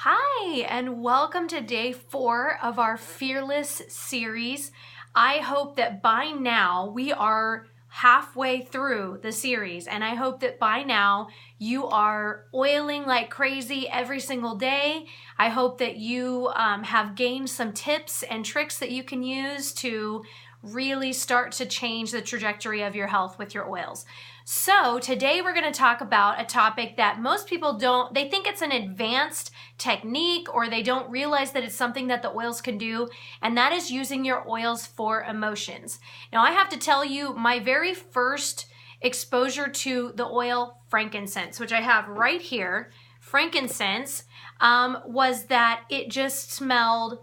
Hi, and welcome to day 4 of our Fearless series. I hope that by now we are halfway through the series, and I hope that by now you are oiling like crazy every single day. I hope that you have gained some tips and tricks that you can use to really start to change the trajectory of your health with your oils. So today we're going to talk about a topic that most people they think it's an advanced technique, or they don't realize that it's something that the oils can do, and that is using your oils for emotions. Now, I have to tell you, my very first exposure to the oil frankincense, which I have right here, frankincense, was that it just smelled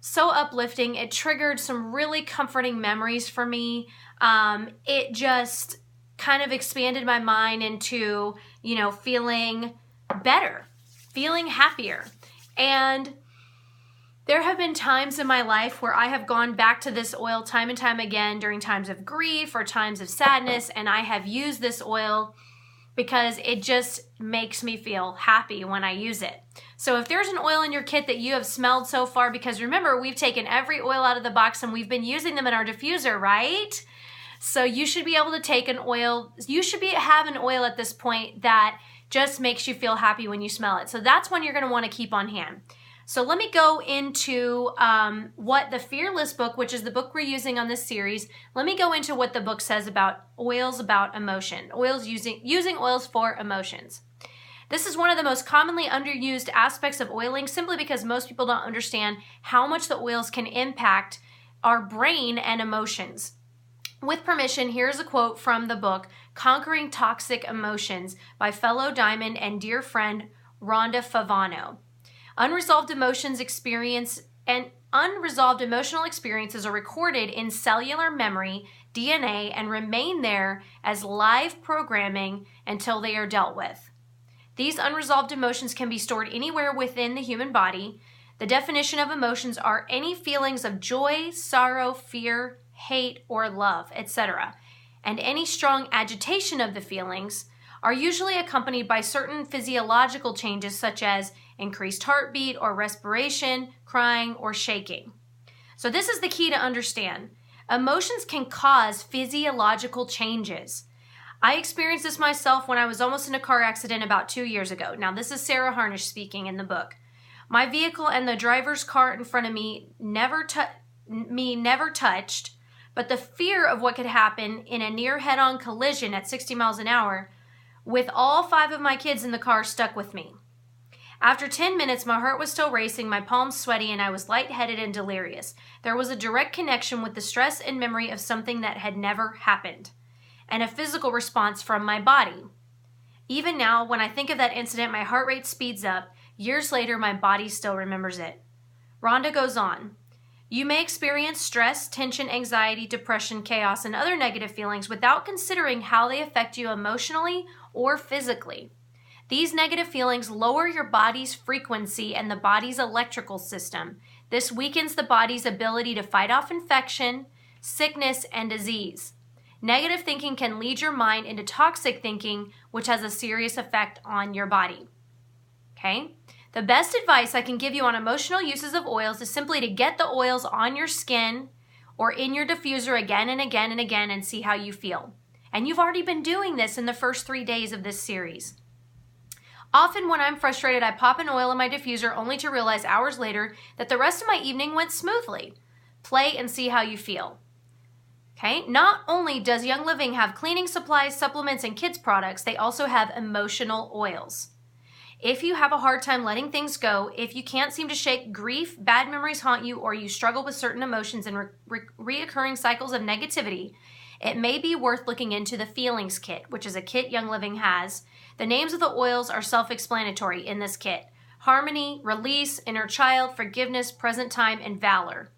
so uplifting. It triggered some really comforting memories for me. It just kind of expanded my mind into, feeling better, feeling happier. And there have been times in my life where I have gone back to this oil time and time again during times of grief or times of sadness, and I have used this oil because it just makes me feel happy when I use it. So if there's an oil in your kit that you have smelled so far, because remember, we've taken every oil out of the box and we've been using them in our diffuser, right? So you should be able to take an oil, have an oil at this point that just makes you feel happy when you smell it. So that's one you're going to want to keep on hand. So let me go into what the Fearless book, which is the book we're using on this series, let me go into what the book says about oils about emotion, using oils for emotions. This is one of the most commonly underused aspects of oiling, simply because most people don't understand how much the oils can impact our brain and emotions. With permission, here's a quote from the book, Conquering Toxic Emotions by fellow Diamond and dear friend Rhonda Favano. Unresolved emotional experiences are recorded in cellular memory, DNA, and remain there as live programming until they are dealt with. These unresolved emotions can be stored anywhere within the human body. The definition of emotions are any feelings of joy, sorrow, fear, hate, or love, etc. And any strong agitation of the feelings are usually accompanied by certain physiological changes such as increased heartbeat or respiration, crying, or shaking. So this is the key to understand. Emotions can cause physiological changes. I experienced this myself when I was almost in a car accident about 2 years ago. Now, this is Sarah Harnisch speaking in the book. My vehicle and the driver's car in front of me never touched, but the fear of what could happen in a near head-on collision at 60 miles an hour with all 5 of my kids in the car stuck with me. After 10 minutes, my heart was still racing, my palms sweaty, and I was lightheaded and delirious. There was a direct connection with the stress and memory of something that had never happened, and a physical response from my body. Even now, when I think of that incident, my heart rate speeds up. Years later, my body still remembers it. Rhonda goes on. You may experience stress, tension, anxiety, depression, chaos, and other negative feelings without considering how they affect you emotionally or physically. These negative feelings lower your body's frequency and the body's electrical system. This weakens the body's ability to fight off infection, sickness, and disease. Negative thinking can lead your mind into toxic thinking, which has a serious effect on your body. Okay? The best advice I can give you on emotional uses of oils is simply to get the oils on your skin or in your diffuser again and again and again and see how you feel. And you've already been doing this in the first 3 days of this series. Often when I'm frustrated, I pop an oil in my diffuser only to realize hours later that the rest of my evening went smoothly. Play and see how you feel. Okay? Not only does Young Living have cleaning supplies, supplements, and kids products, they also have emotional oils. If you have a hard time letting things go, if you can't seem to shake grief, bad memories haunt you, or you struggle with certain emotions and reoccurring cycles of negativity, it may be worth looking into the Feelings Kit, which is a kit Young Living has. The names of the oils are self-explanatory in this kit. Harmony, Release, Inner Child, Forgiveness, Present Time, and Valor.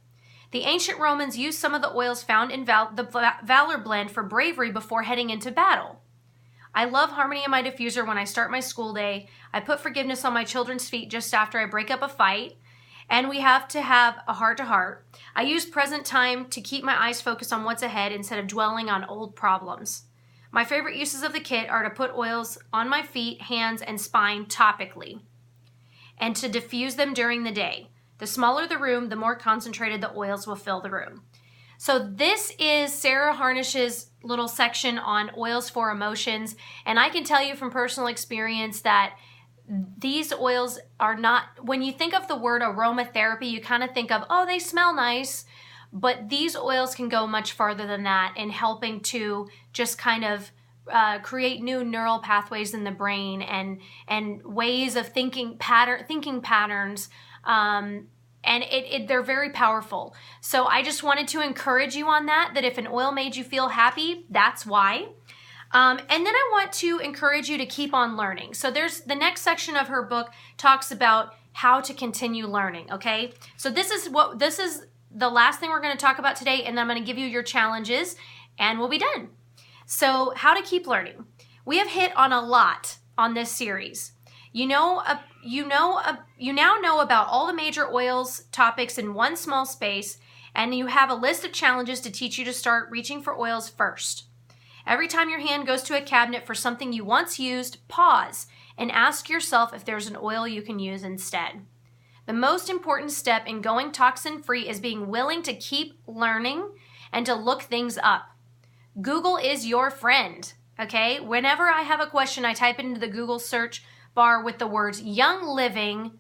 The ancient Romans used some of the oils found in the Valor blend for bravery before heading into battle. I love Harmony in my diffuser when I start my school day. I put Forgiveness on my children's feet just after I break up a fight. And we have to have a heart-to-heart. I use Present Time to keep my eyes focused on what's ahead instead of dwelling on old problems. My favorite uses of the kit are to put oils on my feet, hands, and spine topically. and to diffuse them during the day. The smaller the room, the more concentrated the oils will fill the room. So this is Sarah Harnisch's little section on oils for emotions. And I can tell you from personal experience that these oils are not, when you think of the word aromatherapy, you kind of think of, oh, they smell nice. But these oils can go much farther than that in helping to just kind of create new neural pathways in the brain and ways of thinking patterns. And they're very powerful. So I just wanted to encourage you on that if an oil made you feel happy, that's why. And then I want to encourage you to keep on learning. So there's the next section of her book talks about how to continue learning, okay? So this is the last thing we're going to talk about today, and then I'm going to give you your challenges, and we'll be done. So how to keep learning. We have hit on a lot on this series. You now know about all the major oils topics in one small space, and you have a list of challenges to teach you to start reaching for oils first. Every time your hand goes to a cabinet for something you once used, pause and ask yourself if there's an oil you can use instead. The most important step in going toxin-free is being willing to keep learning and to look things up. Google is your friend, okay? Whenever I have a question, I type it into the Google search bar with the words Young Living,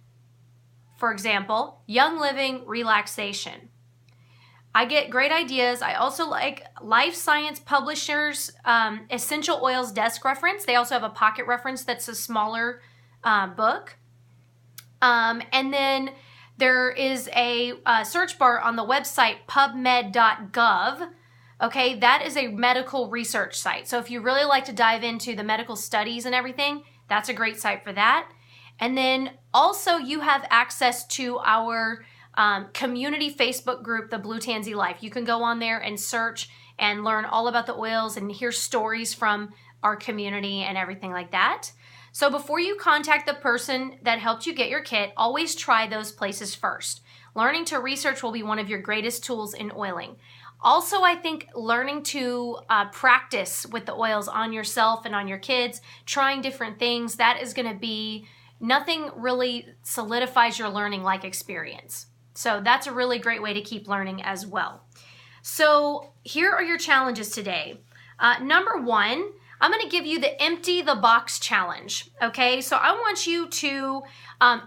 for example, Young Living Relaxation. I get great ideas. I also like Life Science Publishers Essential Oils Desk Reference. They also have a pocket reference that's a smaller book. And then there is a search bar on the website pubmed.gov. Okay, that is a medical research site. So if you really like to dive into the medical studies and everything, that's a great site for that. And then also you have access to our community Facebook group, the Blue Tansy Life. You can go on there and search and learn all about the oils and hear stories from our community and everything like that. So before you contact the person that helped you get your kit, always try those places first. Learning to research will be one of your greatest tools in oiling. Also, I think learning to practice with the oils on yourself and on your kids, trying different things, that is going to be, nothing really solidifies your learning like experience. So that's a really great way to keep learning as well. So here are your challenges today. Number one, I'm going to give you the empty the box challenge. Okay, so I want you to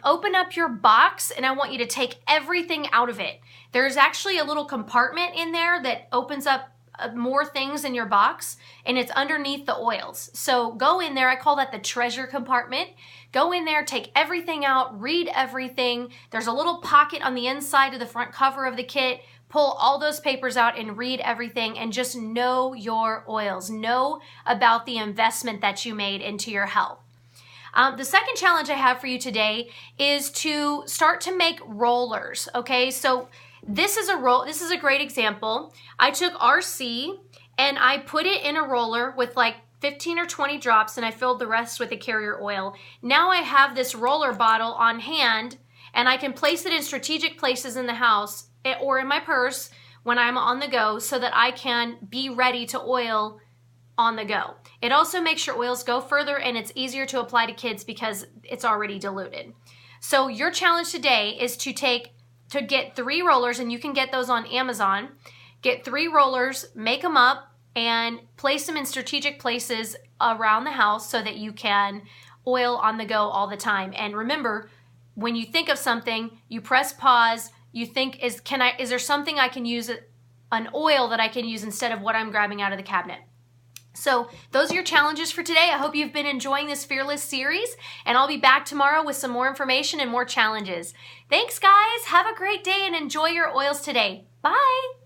open up your box and I want you to take everything out of it. There's actually a little compartment in there that opens up more things in your box, and it's underneath the oils. So go in there. I call that the treasure compartment. Go in there, take everything out, read everything. There's a little pocket on the inside of the front cover of the kit. Pull all those papers out and read everything and just know your oils. Know about the investment that you made into your health. The second challenge I have for you today is to start to make rollers. Okay, so this is a great example. I took RC and I put it in a roller with like 15 or 20 drops and I filled the rest with a carrier oil. Now I have this roller bottle on hand and I can place it in strategic places in the house or in my purse when I'm on the go so that I can be ready to oil on the go. It also makes your oils go further and it's easier to apply to kids because it's already diluted. So your challenge today is to get 3 rollers, and you can get those on Amazon. Get 3 rollers, make them up, and place them in strategic places around the house so that you can oil on the go all the time. And remember, when you think of something, you press pause, you think, is there something I can use, an oil that I can use instead of what I'm grabbing out of the cabinet? So those are your challenges for today. I hope you've been enjoying this Fearless series, and I'll be back tomorrow with some more information and more challenges. Thanks, guys. Have a great day and enjoy your oils today. Bye.